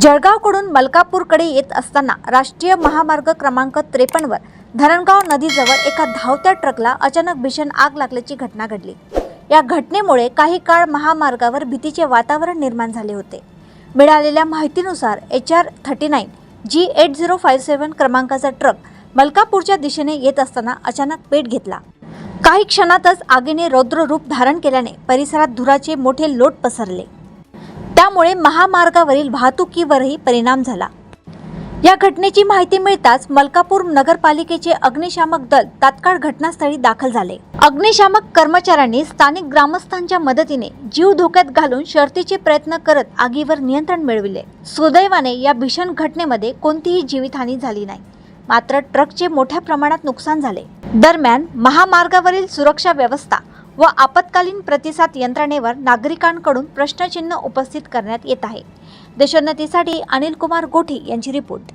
जळगावकडून मलकापूरकडे येत असताना राष्ट्रीय महामार्ग क्रमांक 53 वर धरणगाव नदीजवळ एका धावत्या ट्रकला अचानक भीषण आग लागल्याची घटना घडली। या घटनेमुळे काही काळ महामार्गावर भीतीचे वातावरण निर्माण झाले होते। मिळालेल्या माहितीनुसार HR39 G8057 क्रमांकाचा ट्रक मलकापूरच्या दिशेने येत असताना अचानक पेट घेतला। काही क्षणातच आगीने रौद्र रूप धारण केल्याने परिसरात धुराचे मोठे लोट पसरले। त्यामुळे महामार्गावरील वाहतुकीवरही परिणाम झाला। या घटनेची माहिती मिळताच मलकापूर नगरपालिकेचे अग्निशामक दल तात्काळ घटनास्थळी दाखल झाले। अग्निशामक कर्मचाऱ्यांनी स्थानिक ग्रामस्थांच्या मदतीने जीव धोक्यात घालून शर्थीचे प्रयत्न करत आगीवर नियंत्रण मिळविले। सुदैवाने या भीषण घटनेमध्ये कोणतीही जीवितहानी झाली नाही, मात्र ट्रकचे मोठ्या प्रमाणात नुकसान झाले। दरम्यान महामार्गावरील सुरक्षा व्यवस्था व आपत्कालीन प्रतिसाद यंत्रणेवर नागरिकांकडून प्रश्नचिन्ह उपस्थित करण्यात येत आहे। देशोन्नतीसाठी अनिल कुमार गोठी यांची रिपोर्ट।